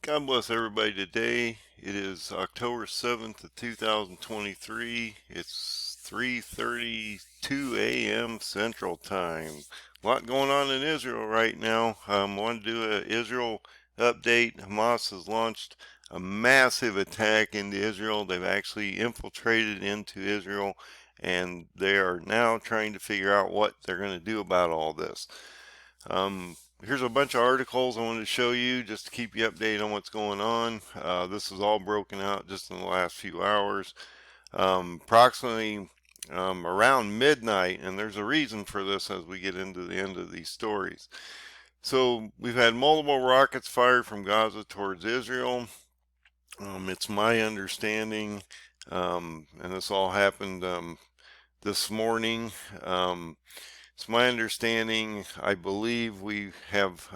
God bless everybody today. It is October 7th of 2023. It's 3:32 a.m. Central Time. A lot going on in Israel right now. Want to do an Israel update. Hamas has launched a massive attack into Israel. They've actually infiltrated into Israel, and they are now trying to figure out what they're going to do about all this. Here's a bunch of articles I wanted to show you just to keep you updated on what's going on. This is all broken out just in the last few hours. Approximately around midnight, and there's a reason for this as we get into the end of these stories. So we've had multiple rockets fired from Gaza towards Israel. It's my understanding, and this all happened this morning. It's my understanding, I believe we have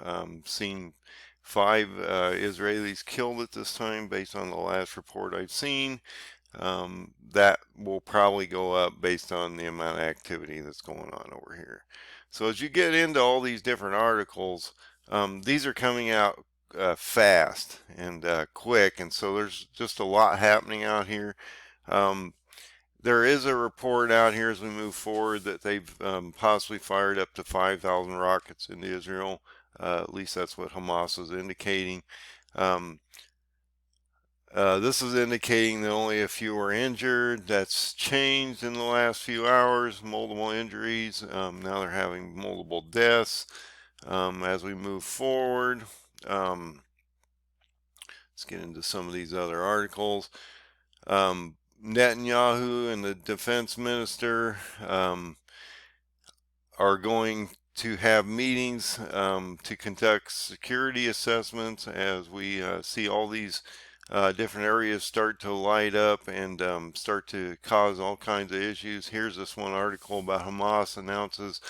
seen 5 Israelis killed at this time based on the last report I've seen. That will probably go up based on the amount of activity that's going on over here. So as you get into all these different articles, these are coming out fast and quick, and so there's just a lot happening out here. There is a report out here as we move forward that they've possibly fired up to 5,000 rockets into Israel. At least that's what Hamas is indicating. This is indicating that only a few were injured. That's changed in the last few hours. Multiple injuries. Now they're having multiple deaths as we move forward. Let's get into some of these other articles. Netanyahu and the defense minister are going to have meetings to conduct security assessments as we see all these different areas start to light up and start to cause all kinds of issues. Here's this one article about Hamas announces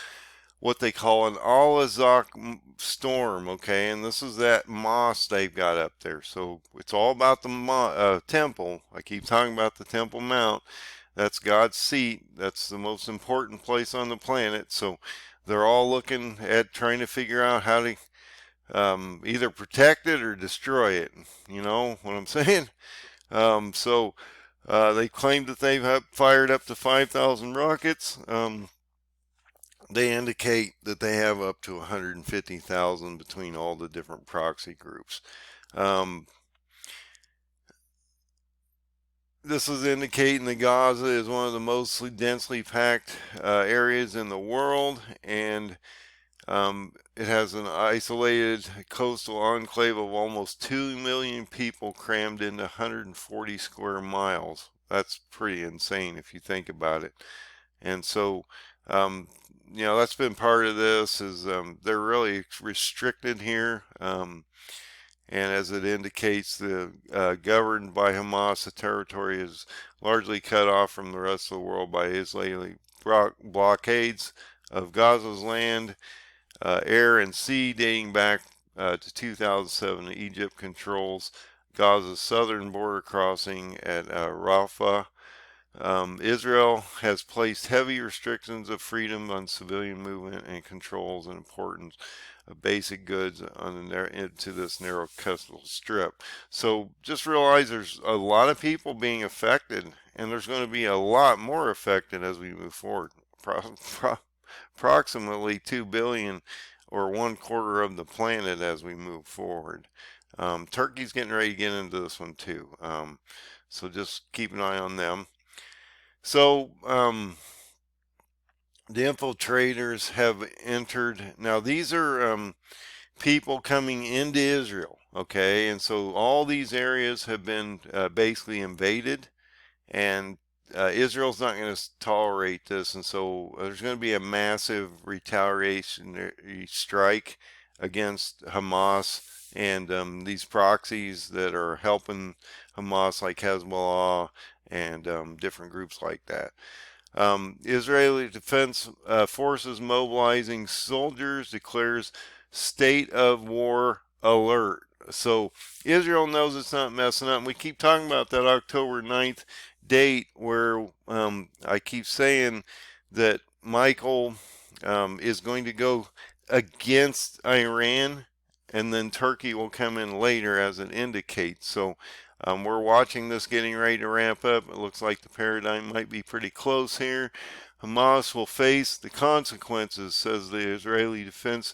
what they call an Al-Aqsa Storm, okay, and this is that mosque they've got up there. So it's all about the temple. I keep talking about the Temple Mount. That's God's seat. That's the most important place on the planet. So they're all looking at trying to figure out how to either protect it or destroy it. You know what I'm saying? They claim that they've fired up to 5,000 rockets. They indicate that they have up to 150,000 between all the different proxy groups. This is indicating that Gaza is one of the most densely packed areas in the world, and it has an isolated coastal enclave of almost 2 million people crammed into 140 square miles. That's pretty insane if you think about it. And so you know, that's been part of this is they're really restricted here, and as it indicates, the governed by Hamas, the territory is largely cut off from the rest of the world by Israeli blockades of Gaza's land, air and sea dating back to 2007. Egypt controls Gaza's southern border crossing at Rafah. Israel has placed heavy restrictions of freedom on civilian movement and controls an importance of basic goods into this narrow coastal strip. So just realize there's a lot of people being affected, and there's going to be a lot more affected as we move forward. Approximately 2 billion, or 1/4 of the planet, as we move forward. Turkey's getting ready to get into this one too. So just keep an eye on them. So the infiltrators have entered. Now these are people coming into Israel, okay? And so all these areas have been basically invaded, and Israel's not going to tolerate this, and so there's going to be a massive retaliation strike against Hamas and these proxies that are helping Hamas, like Hezbollah and different groups like that. Israeli Defense Forces mobilizing soldiers, declares state of war alert. So Israel knows it's not messing up. And we keep talking about that October 9th date where I keep saying that Michael is going to go against Iran and then Turkey will come in later as it indicates. So we're watching this getting ready to ramp up. It looks like the paradigm might be pretty close here. Hamas will face the consequences, says the Israeli Defense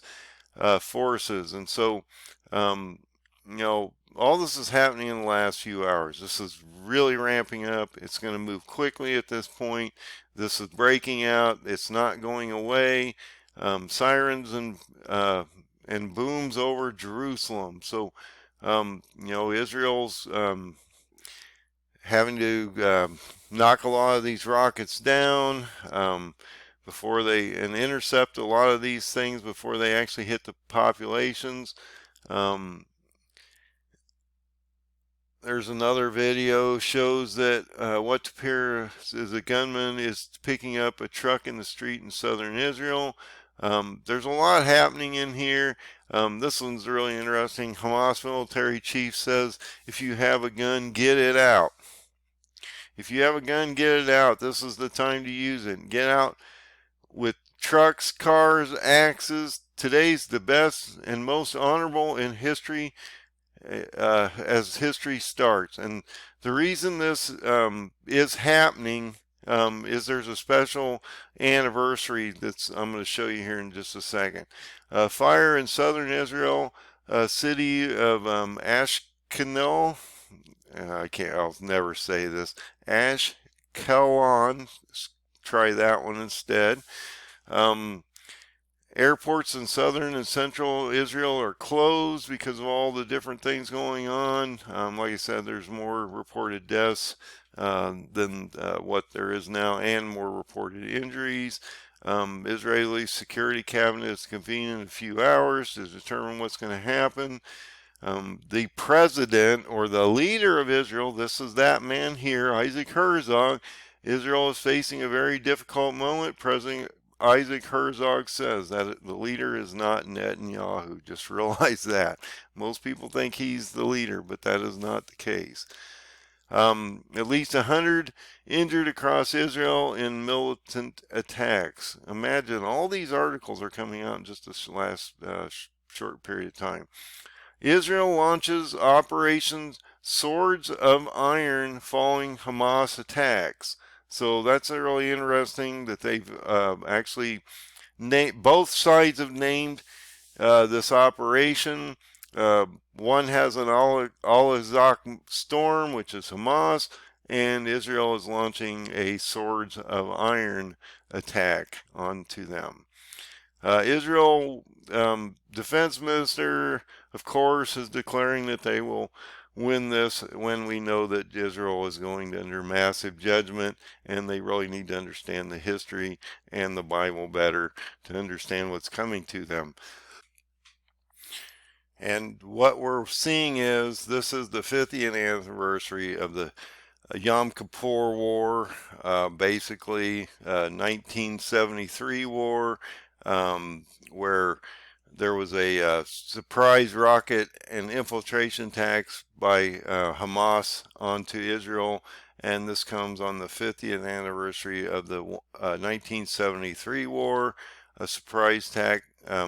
Forces. And so, all this is happening in the last few hours. This is really ramping up. It's going to move quickly at this point. This is breaking out. It's not going away. Sirens and booms over Jerusalem. So, Israel's having to knock a lot of these rockets down before and intercept a lot of these things before they actually hit the populations. There's another video shows that what appears is a gunman is picking up a truck in the street in southern Israel. There's a lot happening in here. This one's really interesting. Hamas military chief says, if you have a gun, get it out. If you have a gun, get it out. This is the time to use it. Get out with trucks, cars, axes. Today's the best and most honorable in history as history starts. And the reason this is happening is there's a special anniversary that's I'm going to show you here in just a second. Fire in southern Israel, city of Ashkelon. I'll never say this. Ashkelon. Try that one instead. Airports in southern and central Israel are closed because of all the different things going on. Like I said, there's more reported deaths than what there is now, and more reported injuries. Israeli security cabinet is convening in a few hours to determine what's going to happen. The president or the leader of Israel, this is that man here, Isaac Herzog. Israel is facing a very difficult moment. President Isaac Herzog says that the leader is not Netanyahu. Just realize that. Most people think he's the leader, but that is not the case. At least 100 injured across Israel in militant attacks. Imagine all these articles are coming out in just this last short period of time. Israel launches Operations Swords of Iron following Hamas attacks. So that's really interesting that they've actually both sides have named this operation. One has an Al-Aqsa Storm, which is Hamas, and Israel is launching a Swords of Iron attack onto them. Israel Defense Minister, of course, is declaring that they will win this when we know that Israel is going under massive judgment, and they really need to understand the history and the Bible better to understand what's coming to them. And what we're seeing is this is the 50th anniversary of the Yom Kippur War, basically 1973 war, where there was a surprise rocket and infiltration attacks by Hamas onto Israel, and this comes on the 50th anniversary of the 1973 war. A surprise attack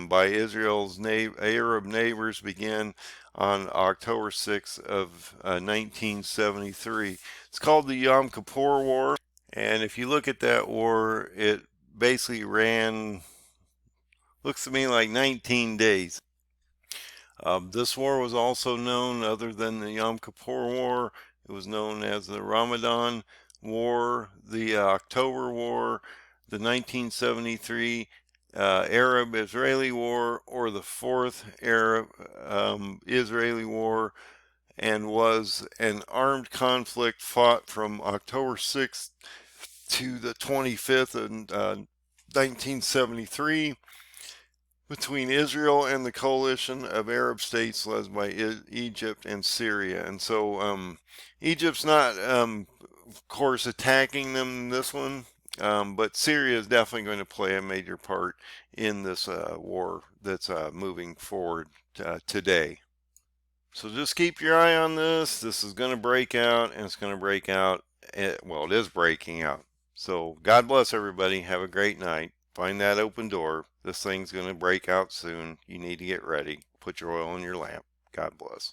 by Israel's Arab neighbors began on October 6th of 1973. It's called the Yom Kippur War, and if you look at that war, it basically ran, looks to me like 19 days. This war was also known, other than the Yom Kippur War, it was known as the Ramadan War, the October War, the 1973 Arab-Israeli War, or the Fourth Arab-Israeli War, and was an armed conflict fought from October 6th to the 25th in 1973 between Israel and the coalition of Arab states led by Egypt and Syria. And so Egypt's not, of course, attacking them in this one, but Syria is definitely going to play a major part in this war that's moving forward today. So just keep your eye on this. This is going to break out, and it's going to break out. Well, it is breaking out. So God bless everybody. Have a great night. Find that open door. This thing's going to break out soon. You need to get ready. Put put your oil in your lamp. God bless.